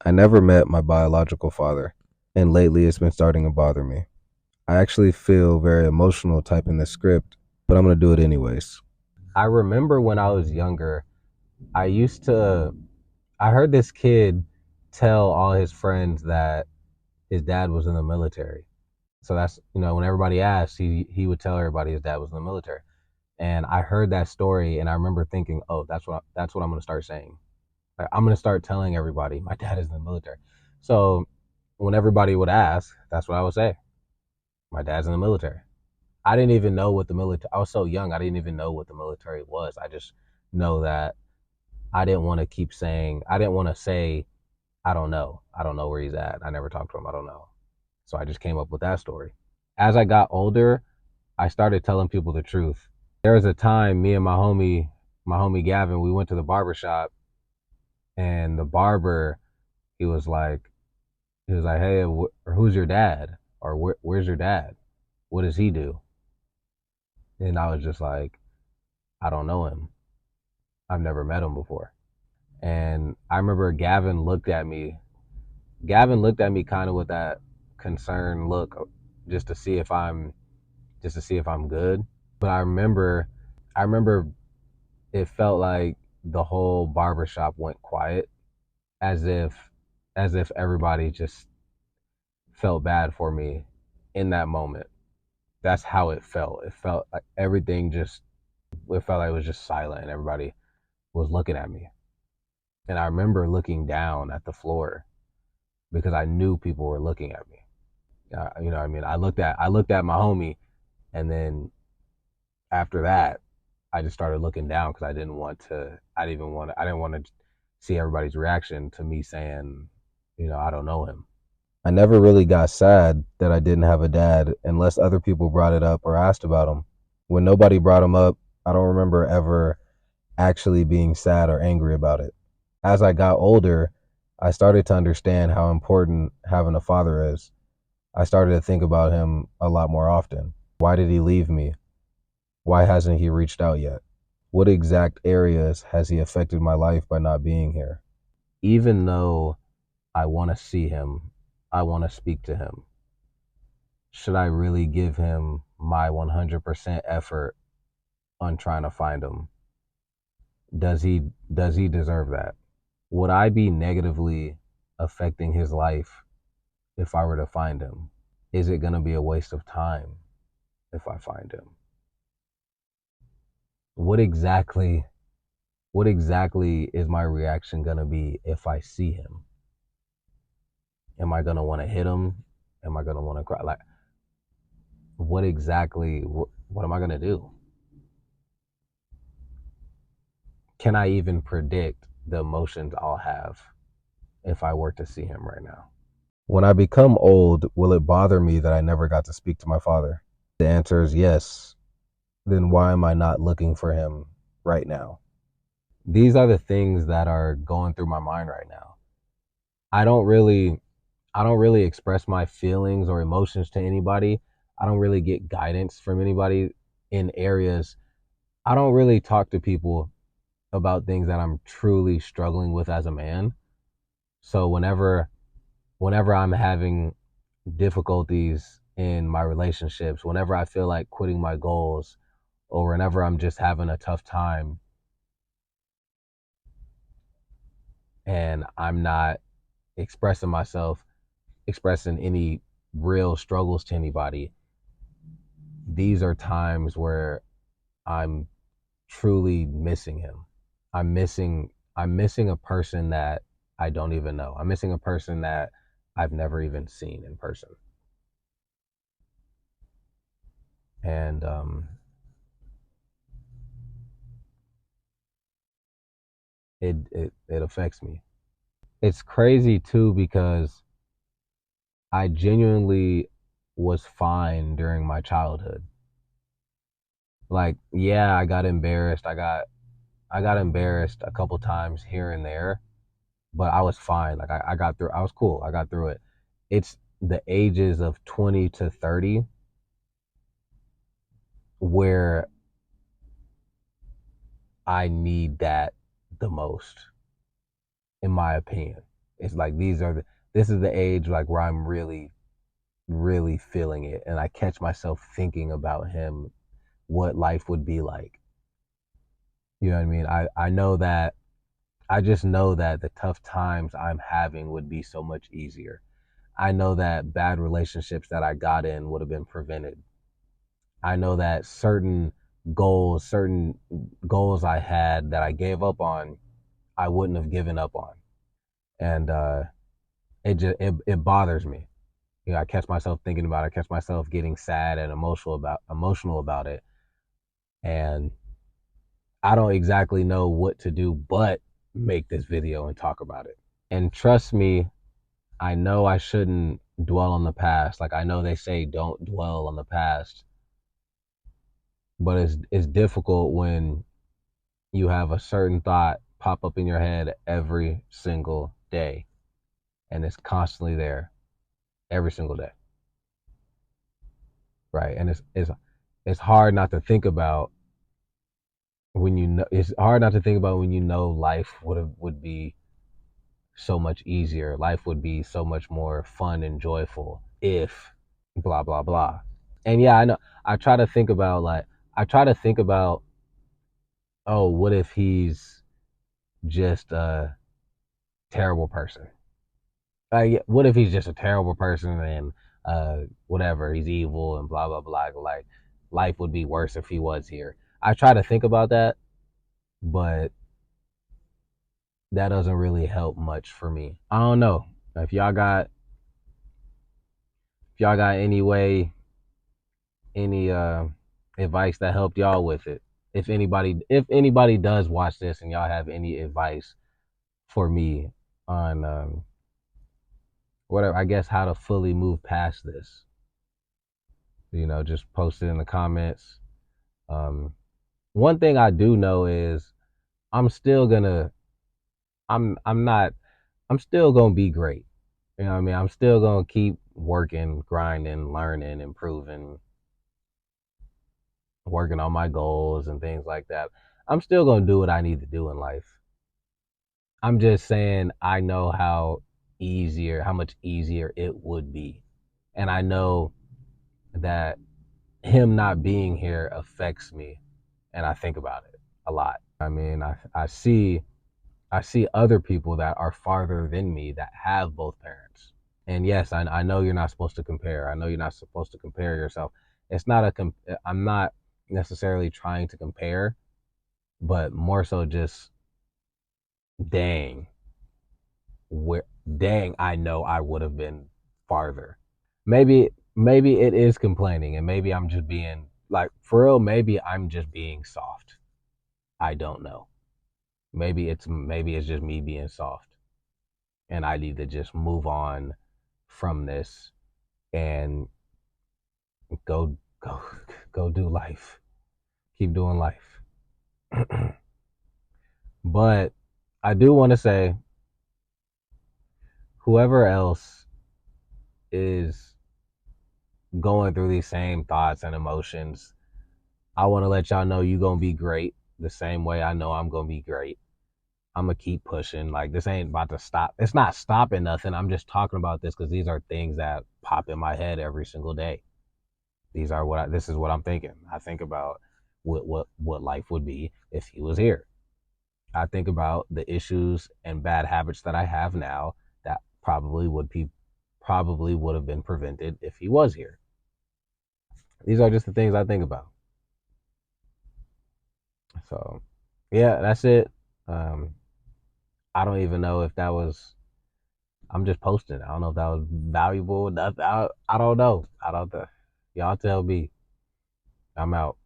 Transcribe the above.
I never met my biological father, and lately it's been starting to bother me. I actually feel very emotional typing this script, but I'm going to do it anyways. I remember when I was younger, I used to, I heard this kid tell all his friends that his dad was in the military. So that's, when everybody asked, he would tell everybody his dad was in the military. And I heard that story and I remember thinking, oh, that's what I'm going to start saying. I'm going to start telling everybody my dad is in the military. So when everybody would ask, that's what I would say. My dad's in the military. I didn't even know what the military, I was so young, I didn't even know what the military was. I just know that I didn't want to keep saying, I didn't want to say, I don't know. I don't know where he's at. I never talked to him. I don't know. So I just came up with that story. As I got older, I started telling people the truth. There was a time me and my homie Gavin, we went to the barber shop and the barber, he was like, hey, who's your dad? Or where's your dad? What does he do? And I was just like, I don't know him. I've never met him before. And I remember Gavin looked at me kind of with that concerned look just to see if I'm just to see if I'm good. But I remember it felt like the whole barbershop went quiet as if everybody just felt bad for me in that moment. That's how it felt. It felt like it felt like it was just silent and everybody was looking at me. And I remember looking down at the floor because I knew people were looking at me. You know what I mean? I looked at my homie, and then after that, I just started looking down because I didn't want to see everybody's reaction to me saying, I don't know him. I never really got sad that I didn't have a dad unless other people brought it up or asked about him. When nobody brought him up, I don't remember ever actually being sad or angry about it. As I got older, I started to understand how important having a father is. I started to think about him a lot more often. Why did he leave me? Why hasn't he reached out yet? What exact areas has he affected my life by not being here? Even though I want to see him, I want to speak to him. Should I really give him my 100% effort on trying to find him? Does he deserve that? Would I be negatively affecting his life if I were to find him? Is it going to be a waste of time if I find him? What exactly what exactly is my reaction going to be if I see him? Am I going to want to hit him? Am I going to want to cry? Like, what am I going to do? Can I even predict the emotions I'll have if I were to see him right now? When I become old, will it bother me that I never got to speak to my father? The answer is yes. Then why am I not looking for him right now? These are the things that are going through my mind right now. I don't really I don't really express my feelings or emotions to anybody. I don't really get guidance from anybody in areas. I don't really talk to people about things that I'm truly struggling with as a man. So whenever I'm having difficulties in my relationships, whenever I feel like quitting my goals, or whenever I'm just having a tough time and I'm not expressing myself, expressing any real struggles to anybody, these are times where I'm truly missing him. I'm missing a person that I don't even know. I'm missing a person that I've never even seen in person. And it affects me. It's crazy too because I genuinely was fine during my childhood. Like, yeah, I got embarrassed. I got embarrassed a couple times here and there, but I was fine. Like I got through. I was cool. I got through it. It's the ages of 20 to 30 where I need that the most, in my opinion. It's like this is the age like where I'm really, really feeling it, and I catch myself thinking about him, what life would be like. You know what I mean? I know that I just know that the tough times I'm having would be so much easier. I know that bad relationships that I got in would have been prevented. I know that certain goals I had that I gave up on, I wouldn't have given up on. And it bothers me. You know, I catch myself thinking about it, I catch myself getting sad and emotional about it. And I don't exactly know what to do but make this video and talk about it. And trust me, I know I shouldn't dwell on the past. Like I know they say don't dwell on the past, but it's difficult when you have a certain thought pop up in your head every single day, and it's constantly there every single day, right? And it's hard not to think about when you know it's hard not to think about when you know life would be so much easier. Life would be so much more fun and joyful if blah blah blah. And yeah, I know I try to think about like I try to think about, oh, what if he's just a terrible person? What if he's just a terrible person and whatever, he's evil and blah blah blah. Like life would be worse if he was here. I try to think about that, but that doesn't really help much for me. I don't know if y'all got any advice that helped y'all with it. If anybody does watch this and y'all have any advice for me on whatever, I guess how to fully move past this, you know, just post it in the comments. Um, one thing I do know is I'm still gonna I'm not I'm still gonna be great. You know what I mean? I'm still gonna keep working, grinding, learning, improving, working on my goals and things like that. I'm still gonna do what I need to do in life. I'm just saying I know how much easier it would be. And I know that him not being here affects me, and I think about it a lot. I mean, I see other people that are farther than me that have both parents. And yes, I know you're not supposed to compare. I know you're not supposed to compare yourself. It's not I'm not necessarily trying to compare, but more so just dang, where dang, I know I would have been farther. Maybe it is complaining, and maybe I'm just being like for real, maybe I'm just being soft. I don't know. Maybe it's just me being soft, and I need to just move on from this and go go do life. Keep doing life. But I do want to say whoever else is going through these same thoughts and emotions, I want to let y'all know you going to be great the same way I know I'm going to be great. I'm going to keep pushing. Like, this ain't about to stop. It's not stopping nothing. I'm just talking about this because these are things that pop in my head every single day. This is what I'm thinking. I think about what life would be if he was here. I think about the issues and bad habits that I have now that probably would have been prevented if he was here. These are just the things I think about. So, yeah, that's it. Um, I don't even know if that was. I'm just posting. I don't know if that was valuable. I don't know. I don't know. Y'all tell me. I'm out.